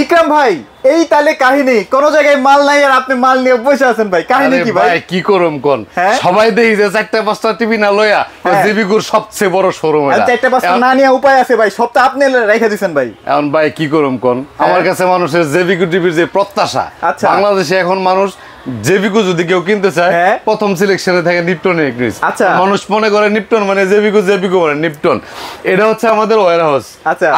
ইকরাম ভাই এই তাহলে কাহিনী কোন জায়গায় মাল নাই আর আপনি মাল নিয়ে বসে আছেন ভাই, কাহিনী কি ভাই? কি করম কোন সবাই দেখি যে চারটা পাঁচটা টিভি না লয়া জেবিকুর সবচেয়ে বড় শোরুম এটা। চারটা পাঁচটা না নিয়ে উপায় আছে ভাই, সবটা আপনি রেখে দিবেন ভাই। এখন ভাই কি করম কোন, আমার কাছে মানুষের জেবিকু টিভির যে প্রত্যাশা, বাংলাদেশে এখন মানুষ জেবিকু যদি কেউ কিনতে চায় প্রথম সিলেকশনে থাকে নিপটন ইলেকট্রিক্স। মানুষ মনে করে নিপটন মানে জেবিকু, জেবিকু মানে নিপটন। এটা হচ্ছে আমাদের ওয়্যার হাউস।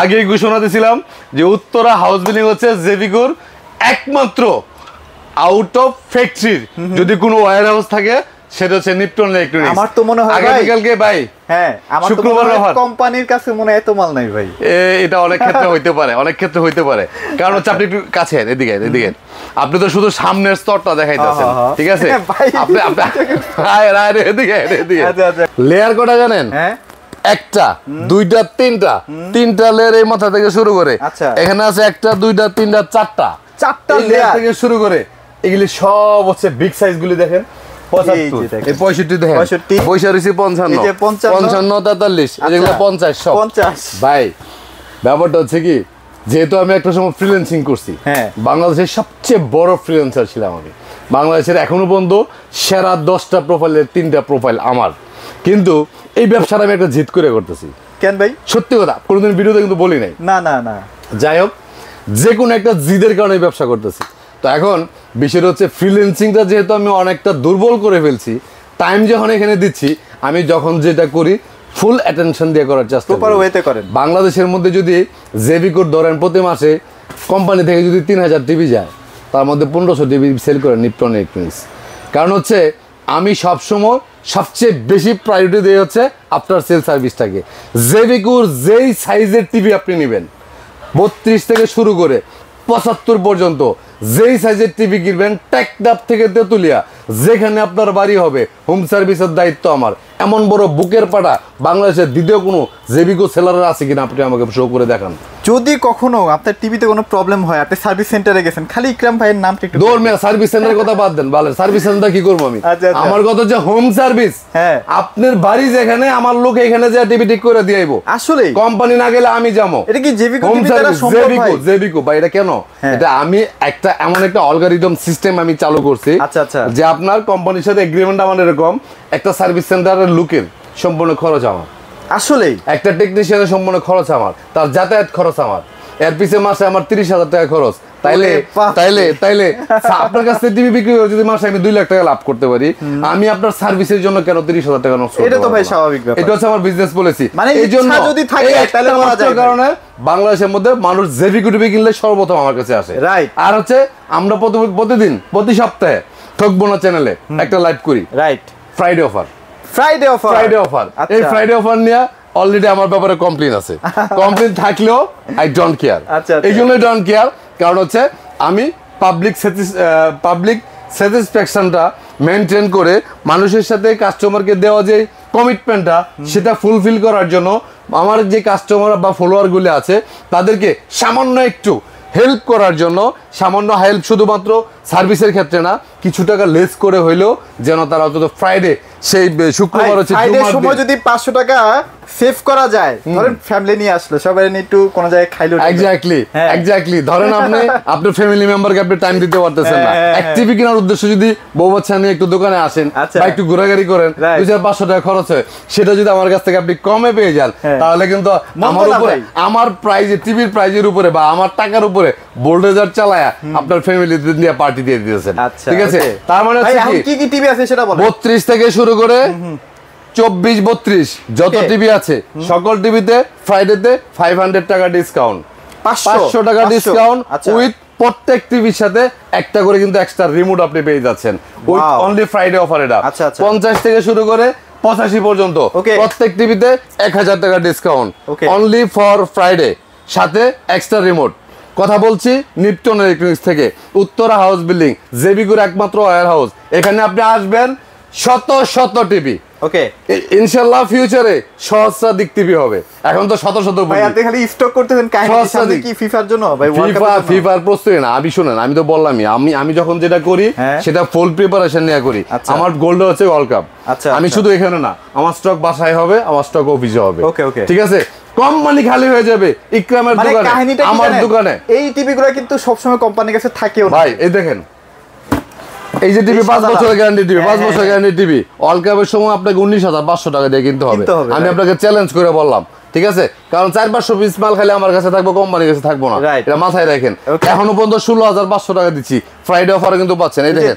আগেই ঘোষণা দিয়েছিলাম যে উত্তরা হাউস বিল্ডিং হচ্ছে জেবিকুর একমাত্র আউট অফ ফ্যাক্টরির যদি কোনো ওয়্যার হাউস থাকে সেটা হচ্ছে নিপটন ইলেকট্রনিক্স। আমার তো মনে হয় আগামীকালকে ভাই আমার শুক্রবার কোম্পানির কাছে মনে হয় এত মাল নাই ভাই। এটা অনেক ক্ষেত্রে হইতে পারে, অনেক ক্ষেত্রে হইতে পারে। কারণ হচ্ছে আপনি একটু কাছে এদিকে এদিকে, আপনি তো শুধু সামনের স্তরটা দেখাইতেছেন, ঠিক আছে? আপনি এদিকে এদিকে লেয়ার কটা জানেন? একটা, দুইটা, তিনটা লেয়ার এই মাথা থেকে শুরু করে এখানে আছে একটা, দুইটা, তিনটা, চারটা লেয়ার থেকে শুরু করে এগুলি সব হচ্ছে বিগ সাইজ গুলি দেখেন। 65 দেখেন, 65, 55, 43, এগুলো 50 সব। ভাই ব্যাপারটা হচ্ছে কি, যেহেতু আমি একটা সময় ফ্রিল্যান্সিং করছি, বাংলাদেশের সবচেয়ে বড় ফ্রিল্যান্সার ছিলাম আমি। বাংলাদেশের এখনো পর্যন্ত সেরা 10টা প্রোফাইলের 3টা প্রোফাইল আমার। কিন্তু এই ব্যবসাটা আমি একটা জিত করে করতেছি। কেন ভাই? সত্যি কথা, কোনোদিন ভিডিওতে কিন্তু বলি নাই। না না না, যাই হোক, যে কোনো একটা জিদের কারণে ব্যবসা করতেছি। তো এখন বিষয়টা হচ্ছে ফ্রিল্যান্সিংটা যেহেতু আমি অনেকটা দুর্বল করে ফেলছি, টাইম যখন এখানে দিচ্ছি, আমি যখন যেটা করি ফুল অ্যাটেনশন দিয়ে করার চেষ্টা করি। বাংলাদেশের মধ্যে যদি জেবিকুর ধরেন প্রতি মাসে কোম্পানি থেকে যদি 3000 টিভি যায়, তার মধ্যে 1500 টিভি সেল করে নিপটন ইলেকট্রনিক্স। কারণ হচ্ছে আমি সবসময় সবচেয়ে বেশি প্রায়োরিটি দিয়ে হচ্ছে আফটার সেল সার্ভিসটাকে। জেবিকুর যেই সাইজের টিভি আপনি নেবেন, 32 থেকে শুরু করে 75 পর্যন্ত যেই সাইজের টিভি কিনবেন, টেকনাফ থেকে তেতুলিয়া যেখানে আপনার বাড়ি হবে, হোম সার্ভিসের দায়িত্ব আমার। এমন বড় বুকের পাটা বাংলাদেশের দ্বিতীয় কোনো জেবিকো সেলার আছে কিনা আপনি আমাকে শো করে দেখান। যদি কখনো আপনার টিভিতে কোনো প্রবলেম হয়, আপনি সার্ভিস সেন্টারে গেছেন, খালি ইকরাম ভাইয়ের নামটা একটু দৌড় মেয়া সার্ভিস সেন্টারের কথা বাদ দেন, বলেন সার্ভিস সেন্টার কি করবো আমি? আমার কথা হচ্ছে হোম সার্ভিস। আপনার বাড়ি যেখানে, আমার লোক এখানে যা টিভি ঠিক করে দিয়ে আইবো। আসলে কোম্পানি না গেলে আমি যাবো। এটা কি জেবিকো হোম সার্ভিস? জেবিকো ভাই, এটা কেন? এটা আমি একটা এমন একটা অ্যালগরিদম সিস্টেম আমি চালু করছি যে আপনার কোম্পানির সাথে এগ্রিমেন্ট আমার এরকম, একটা সার্ভিস সেন্টারের লুকের সম্পূর্ণ খরচ আমার, আসলে একটা টেকনিশিয়ানের সম্পূর্ণ খরচ আমার, তার যাতায়াত খরচ আমার, এর পিছে মাসে আমার 30,000 টাকা খরচ। তাইলে তাইলে তাইলে আপনার কাছ থেকে টিভি বিক্রি করে যদি মাসে আমি 2 লাখ টাকা লাভ করতে পারি, আমি আপনার সার্ভিসের জন্য কেন 30,000 টাকা নষ্ট করব? এটা তো ভাই স্বাভাবিক ব্যাপার। এটা হচ্ছে আমার বিজনেস পলিসি। মানে এই জন্য যদি থাকে তাহলে বলা যায়, কারণে বাংলাদেশের মধ্যে মানুষ জেবিকো টিভি কিনলে সর্বপ্রথম আমার কাছে আসে। রাইট। আর হচ্ছে আমরা প্রতিদিন প্রতি সপ্তাহে ঠকবো না চ্যানেলে একটা লাইভ করি। Right. Friday offer, Friday offer. এই ফ্রাইডে অফার নিয়ে অলরেডি আমার ব্যাপারে কমপ্লেইন আছে। কমপ্লেইন থাকলেও আই ডোন্ট কেয়ার। এই জন্যই ডোন্ট কেয়ার, কারণ হচ্ছে আমি পাবলিক স্যাটিসফ্যাকশনটা মেনটেন করে মানুষের সাথে কাস্টমারকে দেওয়া যে কমিটমেন্টটা, সেটা ফুলফিল করার জন্য আমার যে কাস্টমার বা ফলোয়ারগুলো আছে তাদেরকে সামান্য একটু হেল্প করার জন্য, সামান্য হেল্প শুধুমাত্র সার্ভিসের ক্ষেত্রে না, কিছু টাকা লেস করে হইলেও যেন তারা অন্তত ফ্রাইডে সেই শুক্রবার হচ্ছে সময় যদি 500 টাকা সেভ করা যায়, ধরেন ফ্যামিলি নিয়ে আসলো, সবাই নিয়ে একটু কোন জায়গায় খাইলো। এক্স্যাক্টলি ধরেন আপনি আপনার ফ্যামিলি মেম্বারকে আপনি টাইম দিতে পারতেছেন না, অ্যাক্টিভি কেনার উদ্দেশ্যে যদি বউ বাচ্চা নিয়ে একটু দোকানে আসেন বা একটু ঘোরাঘুরি করেন, 200-500 টাকা খরচ হয়, সেটা যদি আমার কাছ থেকে আপনি কমে পেয়ে যান, তাহলে কিন্তু আমার উপরে, আমার প্রাইজে, টিভির প্রাইজের উপরে বা আমার টাকার উপরে বোল্ডেজার চালায়া আপনার ফ্যামিলি নিয়ে পার্টি দিয়ে দিয়েছেন। ঠিক আছে? তার মানে কি কি টিভি আছে সেটা বলেন। 32 থেকে শুরু করে 24-32 যত টিভি আছে, সকল টিভিতে ফ্রাইডেতে 500 টাকা ডিসকাউন্ট, 500 টাকা ডিসকাউন্ট উইথ প্রত্যেক টিভির সাথে একটা করে কিন্তু এক্সট্রা রিমোট আপনি পেয়ে যাচ্ছেন উইথ অনলি ফ্রাইডে অফার। এটা 50 থেকে শুরু করে 85 পর্যন্ত প্রত্যেক টিভিতে 1000 টাকা ডিসকাউন্ট অনলি ফর ফ্রাইডে, সাথে এক্সট্রা রিমোট। কথা বলছি নিপটন ইলেকট্রনিক্স থেকে, উত্তরা হাউস বিল্ডিং, জেবিকুর একমাত্র ওয়্যার হাউস। এখানে আপনি আসবেন শত টিভি। ওকে, ইনশাআল্লাহ ফিউচারে সহস্রাধিক টিভি হবে। এখন তো শত ভাই আপনি খালি স্টক করতেছেন, কাহিনী কি ফিফার জন্য ভাই? ফিফার প্রস্তুতি না, আমি শুনেন, আমি তো বললামই, আমি যখন যেটা করি সেটা ফুল প্রিপারেশন নিয়ে করি। আমার গোলটা হচ্ছে ওয়ার্ল্ড কাপ। আমি শুধু এখানে না, আমার স্টক বাসায় হবে, আমার স্টক অফিসে হবে। ঠিক আছে? কোম্পানি খালি হয়ে যাবে ইকরামের মানে দোকানে, কাহিনীটা কি আমার জানেন? দোকানে। এই টিভি গুলো কিন্তু সবসময় কোম্পানির কাছে থাকেও না। ভাই এই দেখেন, এই যে টিভি 5 বছরের গ্যারান্টি টিভি, 5 বছরের গ্যারান্টি টিভি, অল ক্যাবের সময় আপনাকে 19,500 টাকা দিয়ে কিনতে হবে। আমি আপনাকে চ্যালেঞ্জ করে বললাম, ঠিক আছে? কারণ 400-500 পিস মাল খালি আমার কাছে থাকবে, কোম্পানির কাছে থাকবো না, এটা মাথায় রাখেন। এখনো পর্যন্ত 16,500 টাকা দিচ্ছি, ফ্রাইডে অফারে কিন্তু পাচ্ছেন। এই দেখেন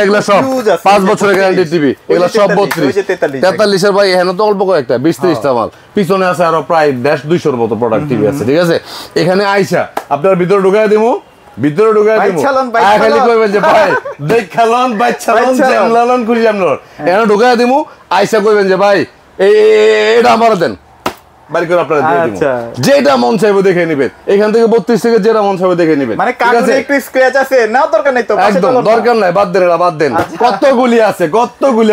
এগুলা সব 5 বছরের গ্যারান্টি টিভি, এগুলা সব 43 এর ভাই। এখানে তো অল্প কয়েকটা 20-30টা মাল, পিছনে আছে আরো প্রায় 150-200 মতো প্রোডাক্ট টিভি আছে, ঠিক আছে? এখানে আইসা আপনার ভিতরে ঢুকাই দিমু, ভিতরে ঢুকাই দিমু, খালি কইবেন যে ভাই দেখালন বাইচালন জামলালন খুশি জামলন, এখানে ঢুকাই দিমু, আইসা কইবেন যে ভাই এটা আমার দেন, বাড়ি করে আপনারা দিয়ে দিব, যেটা মন চাইবে দেখে নেবেন। এখান থেকে 32 থেকে যেটা মন চাইবে দেখে নেবেন। মানে কাগজে একটু স্ক্র্যাচ আছে, নাও দরকার নাই তো, একদম দরকার নাই, বাদ দেন, বাদ দেন। কতগুলি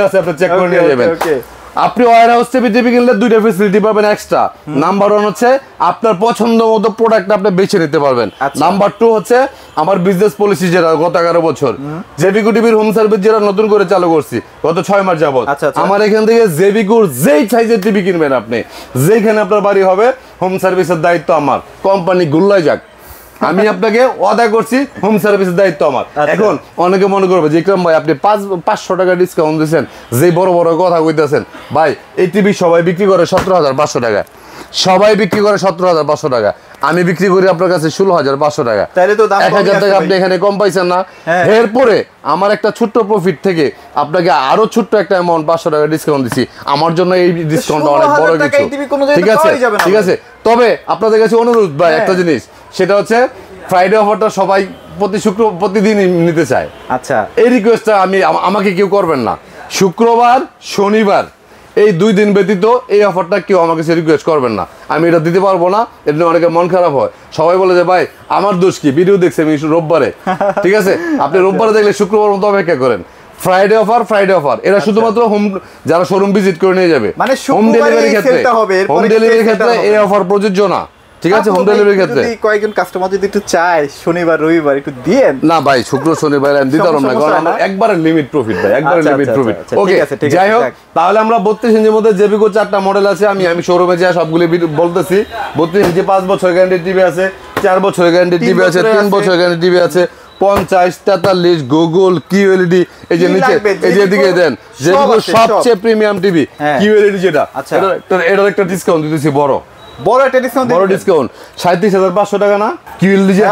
আছে আপনি চেক করে নিয়ে যাবেন। আপনি ওয়্যার হাউস থেকে টিভি কিনলে 2টা ফ্যাসিলিটি পাবেন এক্সট্রা। নাম্বার 1 হচ্ছে আপনার পছন্দ মতো প্রোডাক্ট আপনি বেছে নিতে পারবেন। নাম্বার 2 হচ্ছে আমার বিজনেস পলিসি, যেটা গত 11 বছর জেবিকো টিভির হোম সার্ভিস যেটা নতুন করে চালু করছি গত 6 মাস যাবত, আমার এখান থেকে জেবিকোর যেই সাইজের টিভি কিনবেন আপনি, যেখানে আপনার বাড়ি হবে, হোম সার্ভিসের দায়িত্ব আমার। কোম্পানি গুল্লাই যাক, আমি আপনাকে ওয়াদা করছি হোম সার্ভিসের দায়িত্ব আমার। এখন অনেকে মনে করবে যে ইকরাম ভাই আপনি 500 টাকা ডিসকাউন্ট দিচ্ছেন, যে বড় বড় কথা কইতেছেন। ভাই এই টিভি সবাই বিক্রি করে 17,500 টাকা, সবাই বিক্রি করে 17,500 টাকা, আমি বিক্রি করি আপনার কাছে 16,500 টাকা। 1,000 টাকা আপনি এখানে কম পাইছেন না। এরপরে আমার একটা ছোট্ট প্রফিট থেকে আপনাকে আরো ছোট্ট একটা অ্যামাউন্ট 500 টাকা ডিসকাউন্ট দিছি। আমার জন্য এই ডিসকাউন্টটা অনেক বড় কিছু, ঠিক আছে? ঠিক আছে, তবে আপনাদের কাছে অনুরোধ ভাই একটা জিনিস, সেটা হচ্ছে ফ্রাইডে অফারটা সবাই প্রতিদিন নিতে চায়। আচ্ছা, এই রিকোয়েস্টটা আমাকে কেউ করবেন না। শুক্রবার শনিবার এই 2 দিন ব্যতীত এই অফারটা কেউ আমাকে রিকোয়েস্ট করবেন না, আমি এটা দিতে পারবো না। এটা অনেকে মন খারাপ হয়, সবাই বলে যে ভাই আমার দোষ কি, ভিডিও দেখছি আমি রোববারে, ঠিক আছে? আপনি রোববারে দেখলে শুক্রবার মতো অপেক্ষা করেন। ফ্রাইডে অফার এটা শুধুমাত্র যারা শোরুম ভিজিট করে নিয়ে যাবে। মানে হোম ডেলিভারির ক্ষেত্রে এই অফার প্রযোজ্য না, ঠিক আছে? হোম ডেলিভারির ক্ষেত্রে কয়েকজন কাস্টমার যদি একটু চায় শনিবার রবিবার একটু দিয়েন না ভাই, শুক্র শনিবার আমি দিতে পারবো না, কারণ আমার একবারে লিমিট প্রফিট ভাই, একবারে লিমিট প্রফিট। ওকে, যাই হোক, তাহলে আমরা 32 ইঞ্চির মধ্যে জেবিকো 4টা মডেল আছে। আমি শোরুমে যা সবগুলি বলতেছি। 32 ইঞ্চি 5 বছর গ্যারান্টি টিভি আছে, 4 বছরের গ্যারান্টি টিভি আছে, 3 বছরের গ্যারান্টি টিভি আছে, 50, 43, গুগল, কিউএলইডি। এই যে নিচে এই যে দিকে দেন, জেবিকো সবচেয়ে প্রিমিয়াম টিভি কিউএলইডি যেটা, এটার একটা ডিসকাউন্ট দিতেছি, বড় একটা ডিসকাউন্ট, বড় ডিসকাউন্ট 37,500 টাকা না? কিউএলইডি যে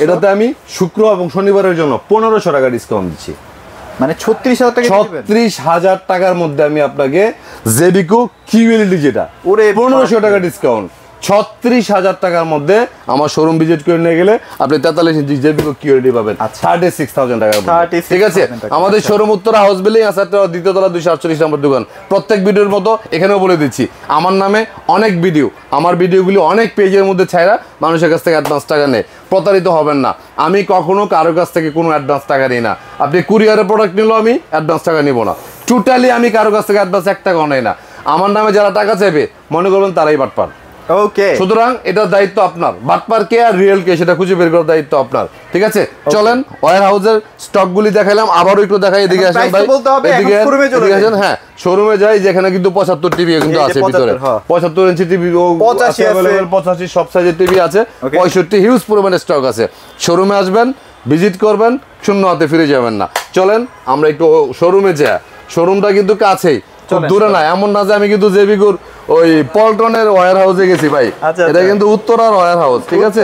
এটাতে আমি শুক্র এবং শনিবারের জন্য 1500 টাকা ডিসকাউন্ট দিচ্ছি। মানে 36,000 টাকার মধ্যে আমি আপনাকে জেবিকো কিউএলইডি যেটা 1500 টাকা ডিসকাউন্ট, 36,000 টাকার মধ্যে আমার শোরুম ভিজিট করে নিয়ে গেলে আপনি 43 ইঞ্চি জেবিকো কিউএলইডি পাবেন 36,000 টাকা, ঠিক আছে? আমাদের শোরুম উত্তরা হাউস বিল্ডিং আছে, দ্বিতীয় তলা 248 নম্বর দোকান। প্রত্যেক ভিডিওর মতো এখানেও বলে দিচ্ছি, আমার নামে অনেক ভিডিও, আমার ভিডিওগুলি অনেক পেজের মধ্যে ছাইরা মানুষের কাছ থেকে অ্যাডভান্স টাকা নেয়। প্রতারিত হবেন না, আমি কখনো কারোর কাছ থেকে কোনো অ্যাডভান্স টাকা নিই না। আপনি কুরিয়ারের প্রোডাক্ট নিলেও আমি অ্যাডভান্স টাকা নিব না, টোটালি আমি কারোর কাছ থেকে অ্যাডভান্স 1 টাকাও নেই না। আমার নামে যারা টাকা চাইবে মনে করবেন তারাই বাটপার। ওকে, সুতরাং এটার দায়িত্ব আপনার, বাটপার কে আর রিয়েল কে সেটা খুঁজে বের করার দায়িত্ব আপনার, ঠিক আছে? চলেন ওয়্যার হাউসের স্টকগুলি দেখাইলাম, আবারও একটু দেখাই। এদিকে আসেন ভাই, এদিকে আসেন। হ্যাঁ, শোরুমে যাই, যেখানে কিন্তু 75 টিভি কিন্তু আছে ভিতরে, 75 ইঞ্চি টিভি, 85 সব সাইজের টিভি আছে, 65 হিউজ পরিমাণে স্টক আছে। শোরুমে আসবেন, ভিজিট করবেন, শূন্য হাতে ফিরে যাবেন না। চলেন আমরা একটু শোরুমে যাই। শোরুমটা কিন্তু কাছেই, খুব দূরে না, এমন না যে আমি কিন্তু জেবিকোর ওই পল্টনের ওয়্যার হাউসে গেছি ভাই, এটা কিন্তু উত্তরার ওয়্যার হাউস, ঠিক আছে?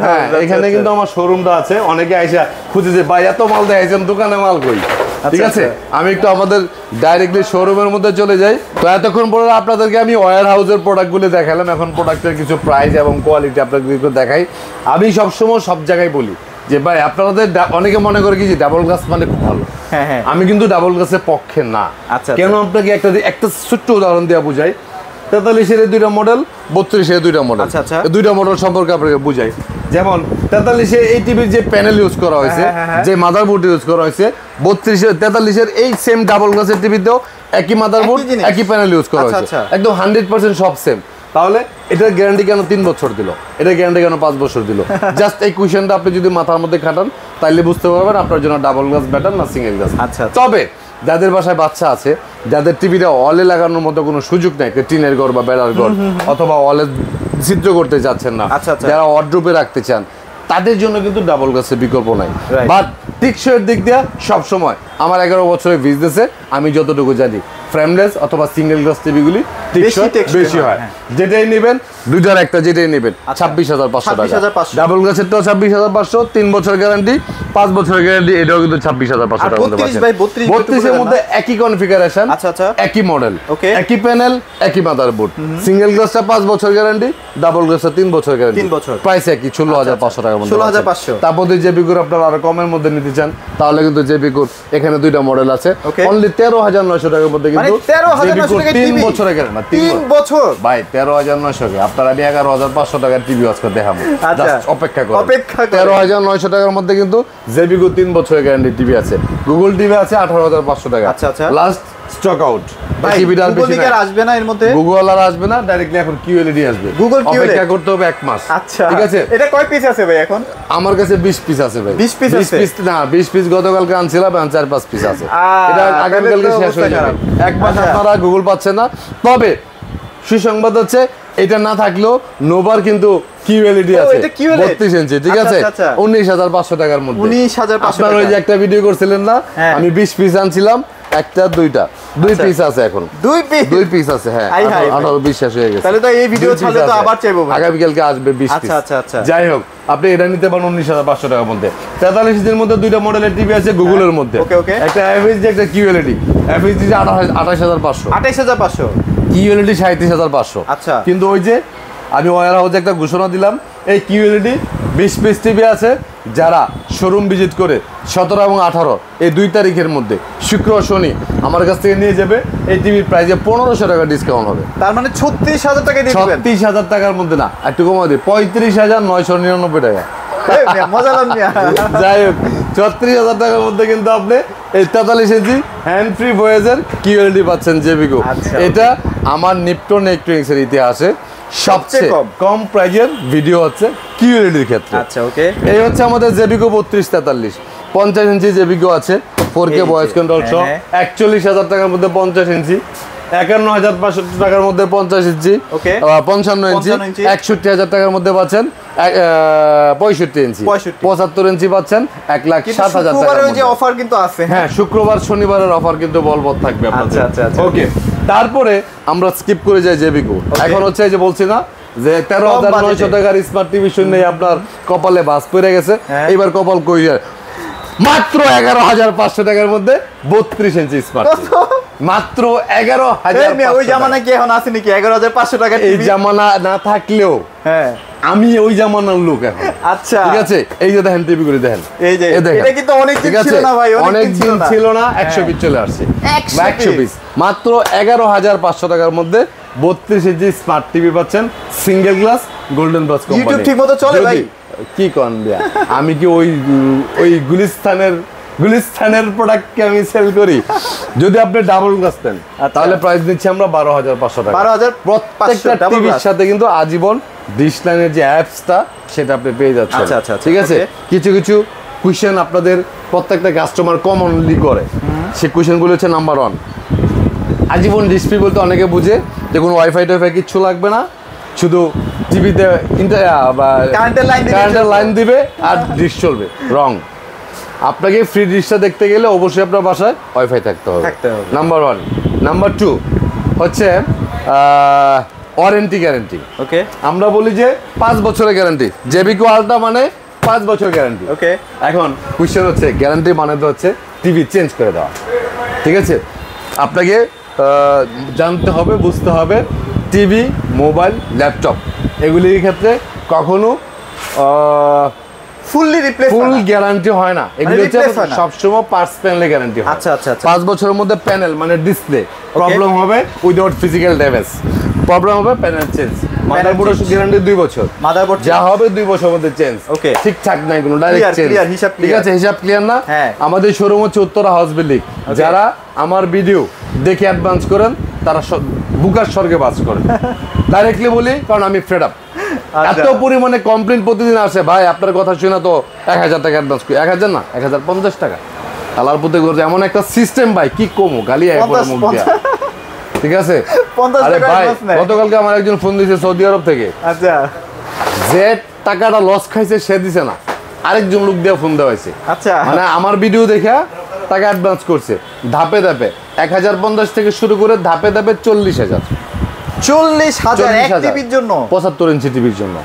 হ্যাঁ, এখানে কিন্তু আমার শোরুমটা আছে। অনেকে আইসা খুঁজে যে ভাই এত মাল দেখাইছেন, দোকানে মাল কই, ঠিক আছে? আমি একটু আমাদের ডাইরেক্টলি শোরুমের মধ্যে চলে যাই। তো এতক্ষণ পরে আপনাদেরকে আমি ওয়্যার হাউসের প্রোডাক্টগুলি দেখালাম, এখন প্রোডাক্টের কিছু প্রাইস এবং কোয়ালিটি আপনাদেরকে দেখাই। আমি সবসময় সব জায়গায় বলি যে ভাই আপনাদের অনেকে মনে করে কি যে ডাবল গ্লাস মানে খুব ভালো, আমি কিন্তু ডাবল গ্লাসের পক্ষে না। কেন আপনাকে একটা ছোট্ট উদাহরণ দেওয়া বুঝাই। 43-এর 2টা মডেল, 32-এর 2টা মডেল, 2টা মডেল সম্পর্কে আপনাকে বুঝাই। যেমন 43-এ এই টিভির যে প্যানেল ইউজ করা হয়েছে, যে মাদারবোর্ড ইউজ করা হয়েছে, 43-এর এই সেম ডাবল গ্লাসের টিভিতেও একই মাদারবোর্ড, একই প্যানেল ইউজ করা হয়েছে, একদম 100% সব সেম। তাহলে এটার গ্যারান্টি কেন 3 বছর দিল, এটার গ্যারান্টি কেন 5 বছর দিল? জাস্ট এই কোয়েশ্চেনটা আপনি যদি মাথার মধ্যে খাটান তাইলে বুঝতে পারবেন আপনার জন্য ডাবল গ্লাস বেটার না সিঙ্গেল গ্লাস। তবে যাদের বাসায় বাচ্চা আছে যাদের টিভিটা ওয়ালে লাগানোর মতো কোনো সুযোগ নেই, টিনের ঘর বা বেড়ার ঘর অথবা ওয়ালে ছিদ্র করতে চাচ্ছেন না, আচ্ছা, আচ্ছা। যারা ওয়ার্ড্রোবে রাখতে চান তাদের জন্য কিন্তু ডাবল গ্লাসের বিকল্প নাই। Right. বাট টিকসইয়ের দিক দিয়ে সব সময় আমার 11 বছরের বিজনেসে আমি যতটুকু জানি ফ্রেমলেস অথবা সিঙ্গেল গ্লাস টিভিগুলি টিকসই টেকসই বেশি হয়। হ্যাঁ। যেটাই নেবেন দুইটার একটা যেটাই নেবেন 26,500 টাকা। 26,500 ডাবল গ্লাসেরটাও 26,500, 3 বছর গ্যারান্টি, 5 বছর গ্যারান্টি, এটাও কিন্তু 26,500 আর টাকার মধ্যে 32 পাচ্ছেন। বাই 32 32 এর মধ্যে একই কনফিগারেশন, আচ্ছা, আচ্ছা। একই মডেল, Okay. একই প্যানেল, একই মাদারবোর্ড। সিঙ্গেল গ্লাসটা 5 বছর গ্যারান্টি, ডাবল গ্লাসটা 3 বছর গ্যারান্টি। 3 বছর। প্রাইস একই 16,500 টাকার মধ্যে। 16,500 তারপর যদি জেবিকুর আপনারা আরো কমের মধ্যে নিতে চান তাহলে কিন্তু জেবিকুর এখানে দুইটা মডেল আছে। Okay. অনলি 13,900 টাকার মধ্যে মানে কিন্তু 13,900 টাকায় 3 TV? বছরের গ্যারান্টি। 3 বছর ভাই 13,900 কে আপনারা আমি 11,500 টাকার টিভি আজকে দেখাবো। আচ্ছা। Just অপেক্ষা করুন। অপেক্ষা করুন। 13,900 টাকার মধ্যে কিন্তু জেবিকো 3 বছরের গ্যারান্টি টিভি আছে। গুগল টিভি আছে 18,500 টাকা। আচ্ছা, আচ্ছা। Last stock out. ভাই টিভিটা আর Google বেশি দিকে আর নাই। আসবে না এর মধ্যে? গুগল আর আসবে না, ডাইরেক্টলি এখন কিউএলইডি আসবে। Google QLED? অপেক্ষা করতে হবে 1 মাস। আচ্ছা, ঠিক আছে। এটা কয় পিস আছে ভাই এখন? আমার কাছে 20 পিস আছে ভাই। 20 পিস আছে? 20 পিস না, 20 পিস গতকালকে আনছিলাম, 4-5 পিস আছে। এটা আগামীকালকে তাহলে তো শেষ হয়ে অবস্থা যাবে। খারাপ। 1 মাস আচ্ছা। আপনারা গুগল পাচ্ছেন না। তবে সুসংবাদ হচ্ছে এটা না থাকলেও নোভার কিন্তু কিউএলইডি ও, আছে এটা QLED? 32 ইঞ্চি, ঠিক আচ্ছা, আছে। আচ্ছা, আচ্ছা। 19,500 টাকার মধ্যে। 19,500 আপনার ওই টাকা। যে একটা ভিডিও করছিলেন না, হ্যাঁ। আমি 20 পিস আনছিলাম, একটা দুইটা 2 আচ্ছা। পিস আছে এখন। 2 পিস? 2 পিস আছে, হ্যাঁ। আই হাই ভাই। 18 20 শেষ হয়ে গেছে। তাহলে তো এই ভিডিও 2 piece ছাড়লে তো আছে। আবার চাইবো ভাই। আগামীকালকে আসবে 20 পিস। আচ্ছা, আচ্ছা, আচ্ছা। যাই হোক, আপনি এটা নিতে পারেন 19,500 টাকার মধ্যে। 43 ইঞ্চির মধ্যে দুইটা মডেলের টিভি আছে গুগলের মধ্যে। ওকে, ওকে। একটা এফএইচডি, একটা কিউএলইডি। এফএইচডি 28,500, 28,500। কিউএলইডি 37,500। আচ্ছা। কিন্তু ওই যে আমি ওয়ার হাউসে একটা ঘোষণা দিলাম, এই কিউএলইডি 20 পিস টিভি আছে, যারা শোরুম ভিজিট করে 17 এবং 18 এই 2 তারিখের মধ্যে শুক্র শনি আমার কাছ থেকে নিয়ে যাবে, এই টিভির প্রাইসে 1,500 টাকা ডিসকাউন্ট হবে। তার মানে 36,000 টাকা দিয়ে দিবেন? 36,000 টাকার মধ্যে না, একটু কমাই দিই, 35,999 টাকা। এই মিয়া, মজা লাম মিয়া। যাই হোক, 36,000 টাকার মধ্যে কিন্তু আপনি এই 43 ইঞ্চি হ্যান্ড ফ্রি ভয়েসের কিউএলইডি পাচ্ছেন জেবিকো। আচ্ছা, এটা আমার নিপটন ইলেকট্রনিক্স এর ইতিহাসে সবচেয়ে কম। কম প্রাইজের ভিডিও হচ্ছে কিউএলইডির ক্ষেত্রে। আচ্ছা, ওকে। এই হচ্ছে আমাদের জেবিকো 3243, 50 ইঞ্চি জেবিকো আছে, 4K এই যে, ভয়েস কন্ট্রোল সহ। হ্যাঁ, 41,000 টাকার মধ্যে 50 ইঞ্চি, 51,500 টাকার মধ্যে 50 ইঞ্চি, ওকে। 55 ইঞ্চি, 55 ইঞ্চি। 61,000 টাকার মধ্যে পাচ্ছেন 65 ইঞ্চি, 75 ইঞ্চি পাচ্ছেন কিন্তু 1,07,000 শুক্রবারে টাকার ওই যে মধ্যে। অফার কিন্তু আছে। হ্যাঁ, শুক্রবার শনিবারের অফার কিন্তু বলবৎ থাকবে আপনাদের। আচ্ছা, আচ্ছা। ওকে, তারপরে আমরা স্কিপ করে যাই জেবিকো। এখন হচ্ছে এই যে বলছি না যে 13,900 টাকার স্মার্ট টিভি শুনে আপনার কপালে বাস পড়ে গেছে। হ্যাঁ। এইবার কপাল কই যায়, মাত্র 11,500 টাকার মধ্যে 32 ইঞ্চি স্মার্ট টিভি। মাত্র এই মিয়া, ওই 11,500 জামানা কি এখন আছে নাকি? 11,500 টাকা এই টিভি? জামানা না থাকলেও হ্যাঁ। আমি ওই জামানার লোক এখন। আচ্ছা। ঠিক আছে, এই যে দেখেন টিভি করে দেখেন, এই যে, এই দেখেন। এটা কিন্তু অনেক দিন ঠিক আছে, ছিল না ভাই, অনেক দিন ছিল না, হ্যাঁ। 100 পিস চলে আসছে। 100 পিস মাত্র 11,500 টাকার মধ্যে 32 ইঞ্চি স্মার্ট টিভি পাচ্ছেন, single glass, golden bus company. YouTube ঠিকমতো চলে ভাই? কি কন দিয়া, আমি কি ওই গুলিস্তানের প্রোডাক্টকে আমি সেল করি? যদি আপনি ডাবল গ্লাস দেন তাহলে প্রাইস দিচ্ছি আমরা 12,500 টাকা। 12,500 প্রত্যেকটা টিভির সাথে কিন্তু আজীবন ডিশ লাইনের যে অ্যাপসটা সেটা আপনি পেয়ে যাচ্ছেন। আচ্ছা, আচ্ছা, ঠিক আছে। okay. কিছু কিছু কোয়েশ্চেন আপনাদের প্রত্যেকটা কাস্টমার কমনলি করে, সেই কোয়েশ্চেনগুলো হচ্ছে নাম্বার 1, আজীবন ডিসপ্লে বলতে অনেকে বুঝে যে কোনো ওয়াইফাই টাইফাই কিচ্ছু লাগবে না, শুধু টিভিতে কারেন্টের লাইন দিবে আর ডিশ চলবে। রং। আপনাকে ফ্রি ডিশটা দেখতে গেলে অবশ্যই আপনার বাসায় ওয়াইফাই থাকতে হবে, নাম্বার 1। নাম্বার 2 হচ্ছে ওয়ারেন্টি গ্যারান্টি। ওকে। আমরা বলি যে 5 বছরের গ্যারান্টি, জেবিকো আলট্রা মানে 5 বছর গ্যারান্টি। ওকে। এখন কোয়েশ্চেন হচ্ছে গ্যারান্টি মানে তো হচ্ছে টিভি চেঞ্জ করে দেওয়া। ঠিক আছে, আপনাকে জানতে হবে, বুঝতে হবে টিভি, মোবাইল, ল্যাপটপ এগুলির ক্ষেত্রে কখনো ফুললি রিপ্লেস ফুল গ্যারান্টি হয় না, এগুলো হচ্ছে replace হয় না? সবসময় পার্টস প্যানেলে গ্যারান্টি হয়। আচ্ছা, আচ্ছা, আচ্ছা। 5 বছরের মধ্যে প্যানেল মানে ডিসপ্লে প্রবলেম হবে উইদাউট ফিজিক্যাল ড্যামেজ, প্রবলেম হবে প্যানেল চেঞ্জ। মাদারবোর্ডের গ্যারান্টি 2 বছর, মাদারবোর্ড যা হবে 2 বছরের মধ্যে চেঞ্জ। ওকে। ঠিকঠাক নাই কোনো ডাইরেক্ট চেঞ্জ। ক্লিয়ার, হিসাব ঠিক আছে, হিসাব ক্লিয়ার না? হ্যাঁ। আমাদের শোরুম হচ্ছে উত্তরা হাউস বিল্ডিং। যারা আমার ভিডিও দেখে অ্যাডভান্স করেন তারা বুকার স্বর্গে বাস করেন। ডাইরেক্টলি বলি, কারণ আমি ফেড আপ। এত পরিমাণে কমপ্লেইন প্রতিদিন আসে, ভাই আপনার কথা শুনে তো 1,000 টাকা অ্যাডভান্স করি। 1,000 না, 1,050 টাকা। আল্লাহর প্রতি করছে এমন একটা সিস্টেম ভাই, কি কমো গালি আয় পড়ে মুখ দিয়া, ঠিক আছে? 50 আরে টাকা ভাই অ্যাডভান্স নেয়। গতকালকে আমার একজন ফোন দিয়েছে সৌদি আরব থেকে, আচ্ছা যে টাকাটা লস খাইছে সে দিছে না, আরেকজন লোক দিয়ে ফোন দেওয়াইছে। আচ্ছা মানে আমার ভিডিও দেখা টাকা অ্যাডভান্স করছে ধাপে ধাপে 1050 থেকে শুরু করে ধাপে ধাপে 40,000 40,000 এক টিভির জন্য। 75 ইঞ্চি টিভির জন্য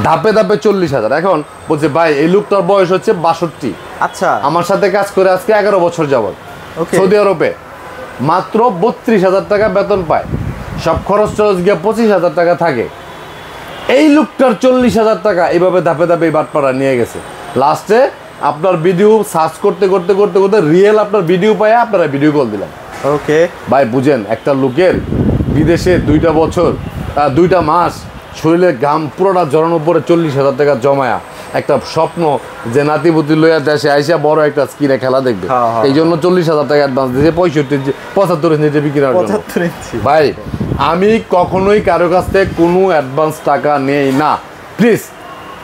ধাপে ধাপে 40,000। এখন বলছে ভাই এই লোকটার বয়স হচ্ছে 62, আচ্ছা আমার সাথে কাজ করে আজকে 11 বছর যাবত ওকে সৌদি আরবে, মাত্র 32,000 টাকা বেতন পায়, সব খরচ টরচ গিয়ে 25,000 টাকা থাকে। এই লোকটার 40,000 টাকা এইভাবে ধাপে ধাপে এই বাটপাড়া নিয়ে গেছে। লাস্টে আপনার ভিডিও সার্চ করতে করতে করতে করতে রিয়েল আপনার ভিডিও পায়, আপনারা ভিডিও কল দিলেন। ওকে ভাই বুঝেন, একটা লোকের বিদেশে 2টা বছর 2টা মাস শরীরে ঘাম পুরোটা জড়ানোর পরে 40,000 টাকা জমায়া একটা স্বপ্ন যে নাতিপুতি লইয়া দেশে আইসা বড় একটা স্ক্রিনে খেলা দেখবে, এই জন্য 40,000 টাকা অ্যাডভান্স দিয়েছে 75 ইঞ্চি বিক্রি করার জন্য। 75 ইঞ্চি। ভাই আমি কখনোই কারো কাছ থেকে কোনো অ্যাডভান্স টাকা নেই না, প্লিজ।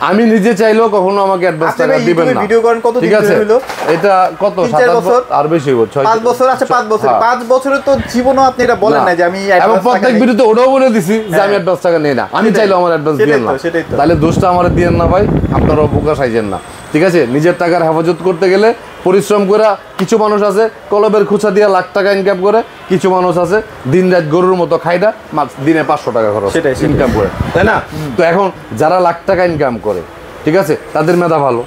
আমি নিজে চাইলেও কখনো আমাকে অ্যাডভান্স টাকা দিবেন না, ভিডিও করেন কত দিন ঠিক আছে? হলো? এটা কত 3-4 বছর আর বেশি হইব 5 বছর। আচ্ছা 5 বছর, 5 বছরে তো জীবনও আপনি এটা বলেন না যে আমি এবং অ্যাডভান্স টাকা প্রত্যেক নেই। ভিডিওতে ওটাও বলে দিছি যে আমি অ্যাডভান্স টাকা নেই না, আমি চাইলেও আমার অ্যাডভান্স দিয়েন না, সেটাই তো। তাহলে দোষটা আমার দিয়েন না ভাই, আপনারাও বোকা সাইজেন না, ঠিক আছে? নিজের টাকার হেফাজত করতে গেলে পরিশ্রম করে, কিছু মানুষ আছে কলবের খুচা দিয়ে লাখ টাকা ইনকাম করে, কিছু মানুষ আছে দিন রাত গরুর মতো খাইটা দিনে 500 টাকা খরচ সেটাই। ইনকাম করে, তাই না? তো এখন যারা লাখ টাকা ইনকাম করে, ঠিক আছে, তাদের মেধা ভালো,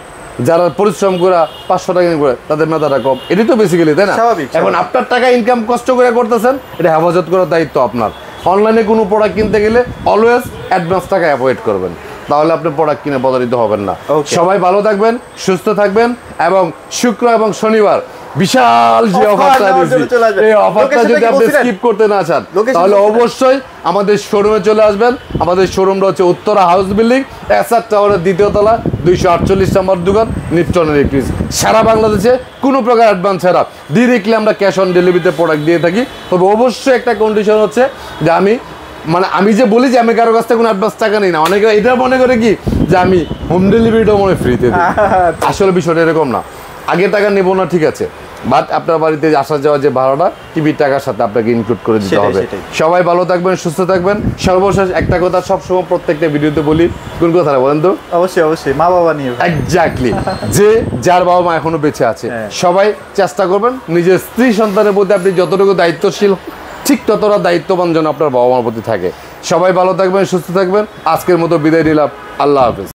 যারা পরিশ্রম করে 500 টাকা ইনকাম করে তাদের মেধাটা কম, এটাই তো বেসিক্যালি, তাই না? স্বাভাবিক, এখন আপনার টাকা ইনকাম কষ্ট করে করতেছেন, এটা হেফাজত করার দায়িত্ব আপনার। অনলাইনে কোনো প্রোডাক্ট কিনতে গেলে অলওয়েজ অ্যাডভান্স টাকা অ্যাভয়েড করবেন, তাহলে আপনি প্রোডাক্ট কিনে প্রতারিত হবেন না। Okay. সবাই ভালো থাকবেন, সুস্থ থাকবেন, এবং শুক্র এবং শনিবার বিশাল যে Offer অফারটা নেওয়ার জন্য দিয়েছি, চলে আসবেন। এই অফারটা Location যদি টা কি আপনি বলছিলেন? স্কিপ করতে না চান, Location তাহলে বলছিলেন? অবশ্যই আমাদের শোরুমে চলে আসবেন। আমাদের শোরুমটা হচ্ছে উত্তরা হাউস বিল্ডিং, এসআর টাওয়ারের 2য় তলা, 248 নম্বর দোকান, নিপটন ইলেকট্রিক্স। সারা বাংলাদেশে কোনো প্রকার অ্যাডভান্স ছাড়া ডিরেক্টলি আমরা ক্যাশ অন ডেলিভারিতে প্রোডাক্ট দিয়ে থাকি। তবে অবশ্যই একটা কন্ডিশন হচ্ছে যে আমি যে বলি যে আমি কারো কাছ থেকে কোনো অ্যাডভান্স টাকা নিই না, অনেকে এটা মনে করে কি যে আমি হোম ডেলিভারিটাও মনে ফ্রিতে দিই। আসলে বিষয়টা এরকম না, আগে টাকা নেবো না, ঠিক আছে, বাট আপনার বাড়িতে আসা যাওয়া যে ভাড়াটা টিভির টাকার সাথে আপনাকে ইনক্লুড করে দিতে হবে। সবাই ভালো থাকবেন, সুস্থ থাকবেন। সর্বশেষ একটা কথা সবসময় প্রত্যেকটা ভিডিওতে বলি, কোন কথাটা বলেন তো? অবশ্যই অবশ্যই মা বাবা নিয়ে। এক্স্যাক্টলি, যে যার বাবা মা এখনো বেঁচে আছে, সবাই চেষ্টা করবেন নিজের স্ত্রী সন্তানের প্রতি আপনি যতটুকু দায়িত্বশীল, ঠিক ততটা দায়িত্ববান যেন আপনার বাবা মার প্রতি থাকে। সবাই ভালো থাকবেন, সুস্থ থাকবেন। আজকের মতো বিদায় নিলাম, আল্লাহ হাফেজ।